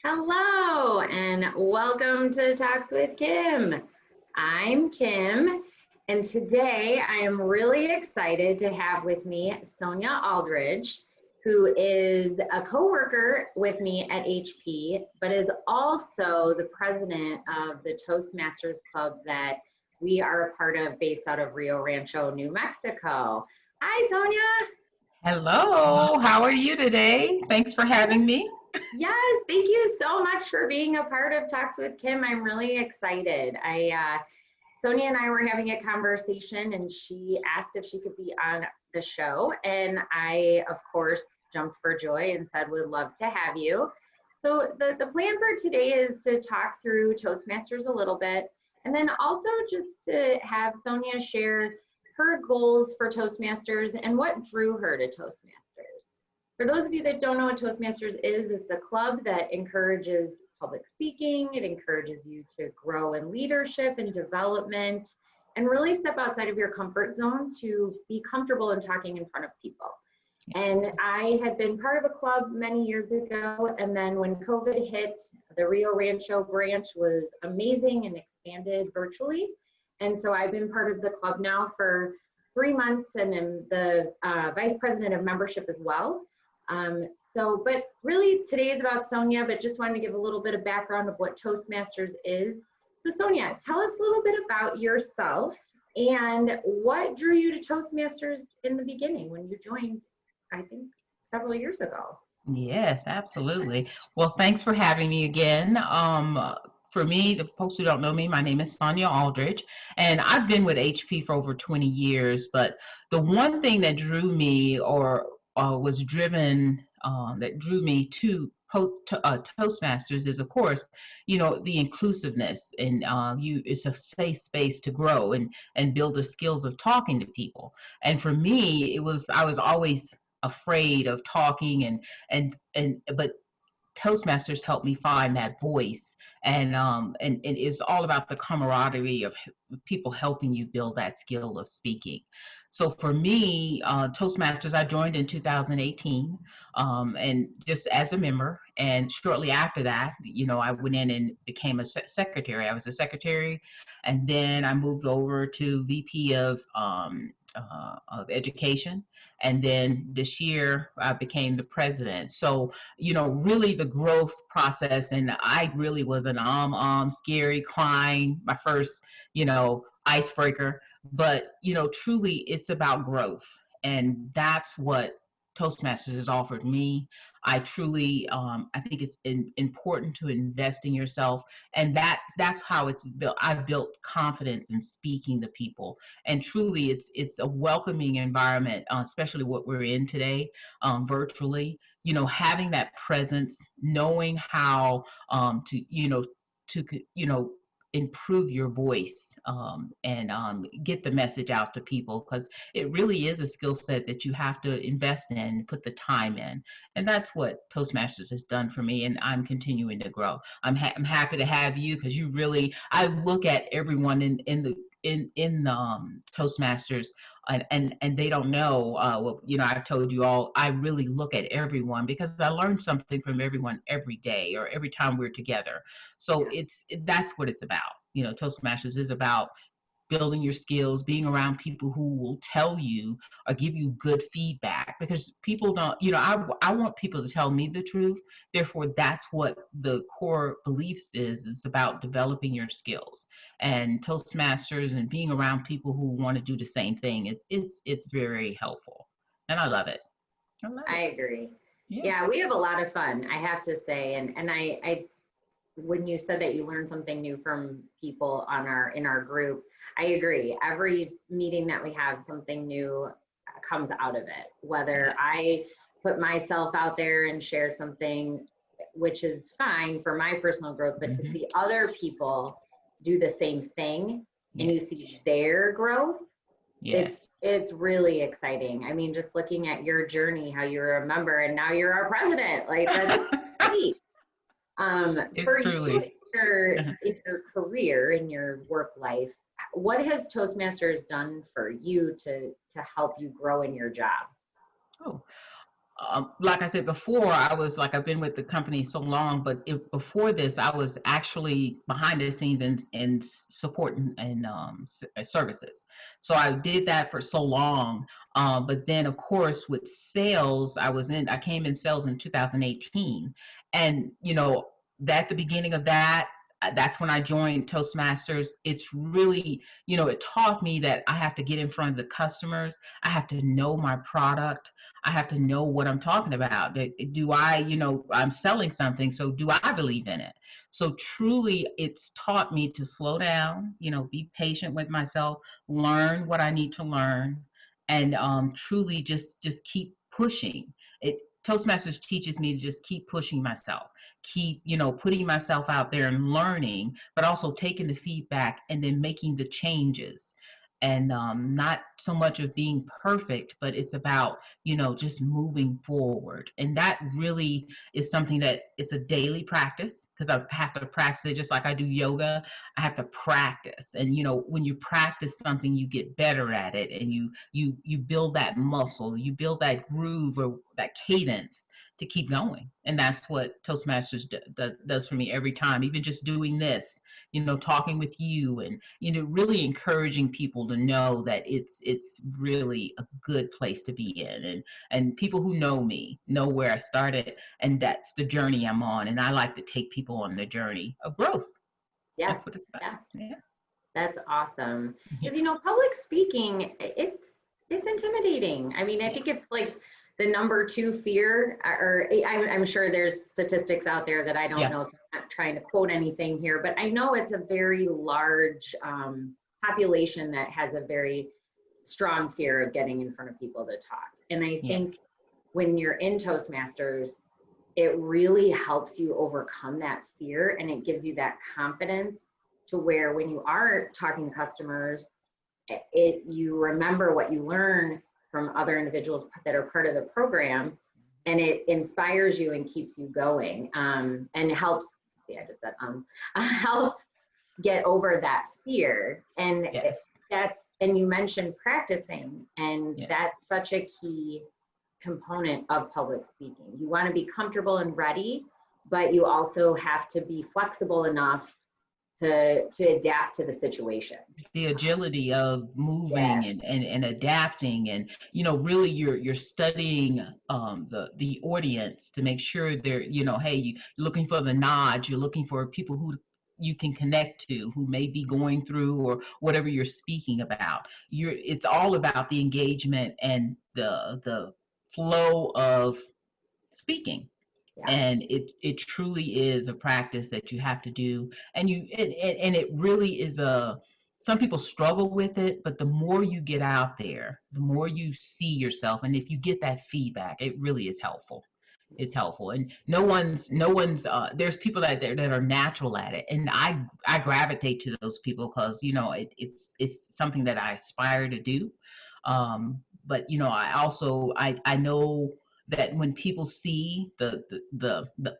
Hello and welcome to Talks with Kim. I'm Kim, and today I am really excited to have with me Sonya Aldridge, who is a coworker with me at HP, but is also the president of the Toastmasters Club that we are a part of based out of Rio Rancho, New Mexico. Hi, Sonya. Hello, how are you today? Thanks for having me. Yes, thank you so much for being a part of Talks with Kim. I'm really excited. Sonia and I were having a conversation, and she asked if she could be on the show, and I, of course, jumped for joy and said, "Would love to have you." So the plan for today is to talk through Toastmasters a little bit, and then also just to have Sonia share her goals for Toastmasters and what drew her to Toastmasters. For those of you that don't know what Toastmasters is, it's a club that encourages public speaking. It encourages you to grow in leadership and development and really step outside of your comfort zone to be comfortable in talking in front of people. And I had been part of a club many years ago, and then when COVID hit, the Rio Rancho branch was amazing and expanded virtually. And so I've been part of the club now for 3 months, and am the vice president of membership as well. But really today is about Sonia, but just wanted to give a little bit of background of what Toastmasters is. So Sonia, tell us a little bit about yourself and what drew you to Toastmasters in the beginning when you joined, I think, several years ago. Yes, absolutely. Well, thanks for having me again. For me, the folks who don't know me, my name is Sonya Aldridge, and I've been with HP for over 20 years. But the one thing that drew me or was driven, that drew me to Toastmasters is, of course, the inclusiveness and it's a safe space to grow and build the skills of talking to people. And for me, I was always afraid of talking and but Toastmasters helped me find that voice, and it's all about the camaraderie of people helping you build that skill of speaking. So for me, Toastmasters, I joined in 2018, and just as a member. And shortly after that, I went in and became a secretary. I was a secretary, and then I moved over to VP of education, and then this year I became the president. So really the growth process. And I really was an scary, crying, my first, icebreaker. But, truly it's about growth. And that's what Toastmasters has offered me. I truly, I think it's important to invest in yourself, and that's how it's built. I've built confidence in speaking to people, and truly, it's a welcoming environment, especially what we're in today, virtually. Having that presence, knowing how to improve your voice, and get the message out to people, because it really is a skill set that you have to invest in and put the time in. And that's what Toastmasters has done for me, and I'm continuing to grow. I'm happy to have you, because you really, I look at everyone in Toastmasters, and they don't know. Well, I've told you all, I really look at everyone because I learn something from everyone every day or every time we're together. So that's what it's about. Toastmasters is about building your skills, being around people who will tell you or give you good feedback, because people don't, I want people to tell me the truth. Therefore, that's what the core beliefs is. It's about developing your skills, and Toastmasters and being around people who want to do the same thing. It's very helpful, and I love it. I love I it. agree. Yeah. Yeah, we have a lot of fun, I have to say. And I when you said that you learned something new from people in our group, I agree. Every meeting that we have, something new comes out of it. Whether I put myself out there and share something, which is fine for my personal growth, but to Hmm. see other people do the same thing and you Yes. see their growth, Yes. it's really exciting. I mean, just looking at your journey, how you were a member and now you're our president, like that's great. For It's you truly. in your career, in your work life, what has Toastmasters done for you to help you grow in your job? Oh. like I said before, I've been with the company so long, but before this, I was actually behind the scenes in support and services. So I did that for so long. But then, of course, with sales, I came in sales in 2018. And, at the beginning of that, that's when I joined Toastmasters. It's really, it taught me that I have to get in front of the customers. I have to know my product. I have to know what I'm talking about. Do I, I'm selling something, so do I believe in it? So truly, it's taught me to slow down, be patient with myself, learn what I need to learn, and truly just keep pushing. It Toastmasters teaches me to just keep pushing myself, keep, putting myself out there and learning, but also taking the feedback and then making the changes. And not so much of being perfect, but it's about, just moving forward. And that really is something that it's a daily practice, because I have to practice it just like I do yoga. I have to practice. And, when you practice something, you get better at it, and you build that muscle, you build that groove or that cadence to keep going. And that's what Toastmasters does for me every time, even just doing this, talking with you, and, really encouraging people to know that it's really a good place to be in. And people who know me know where I started, and that's the journey I'm on. And I like to take people on the journey of growth. Yeah. That's what it's about. Yeah. Yeah. That's awesome. Yeah. Because, public speaking, it's intimidating. I mean, I think it's like the number 2 fear, or I'm sure there's statistics out there that I don't know, so I'm not trying to quote anything here, but I know it's a very large population that has a very strong fear of getting in front of people to talk. And I think when you're in Toastmasters, it really helps you overcome that fear, and it gives you that confidence to where when you are talking to customers, you remember what you learn from other individuals that are part of the program, and it inspires you and keeps you going, and helps, helps get over that fear. And and you mentioned practicing, and that's such a key component of public speaking. You want to be comfortable and ready, but you also have to be flexible enough to adapt to the situation. The agility of moving and adapting, and really you're studying the audience to make sure they're, hey, you're looking for the nods, you're looking for people who you can connect to, who may be going through or whatever you're speaking about. It's all about the engagement and the flow of speaking. And it truly is a practice that you have to do. And it really is some people struggle with it, but the more you get out there, the more you see yourself, and if you get that feedback, it really is helpful. It's helpful. And no one's there's people that are natural at it, and I gravitate to those people because it's something that I aspire to do. But I also I know that when people see the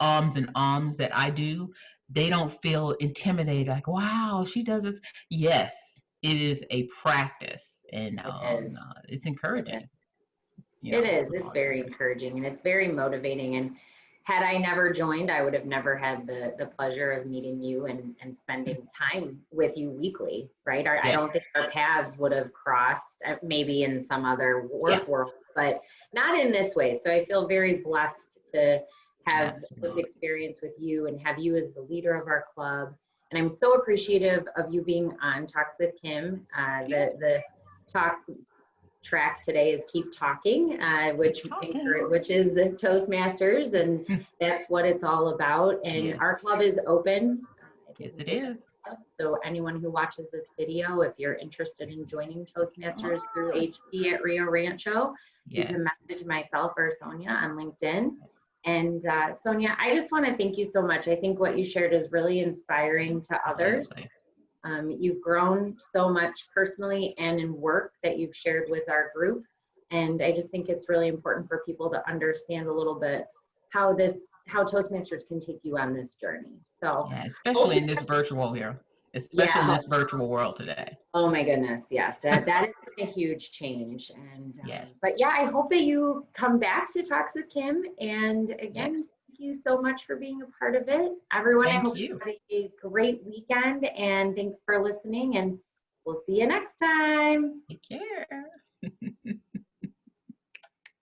ums and ums that I do, they don't feel intimidated, like, wow, she does this. Yes, it is a practice, and it's encouraging. It is. It's very encouraging, and it's very motivating. And had I never joined, I would have never had the pleasure of meeting you and spending time with you weekly, right? I don't think our paths would have crossed, maybe in some other work world, but not in this way. So I feel very blessed to have this experience with you and have you as the leader of our club. And I'm so appreciative of you being on Talks with Kim. The talk track today is Keep Talking, which is the Toastmasters, and that's what it's all about. And our club is open. Yes, it is. So anyone who watches this video, if you're interested in joining Toastmasters through HP at Rio Rancho, you can message myself or Sonya on LinkedIn. And Sonya, I just want to thank you so much. I think what you shared is really inspiring to others. You've grown so much personally and in work that you've shared with our group. And I just think it's really important for people to understand a little bit how Toastmasters can take you on this journey. So especially in this virtual especially in Yeah. this virtual world today. Oh my goodness. Yes. That is a huge change. And, Yes. but yeah, I hope that you come back to Talks with Kim. And Yes. again, thank you so much for being a part of it. Everyone, I Thank hope you you. have a great weekend and thanks for listening. And we'll see you next time. Take care.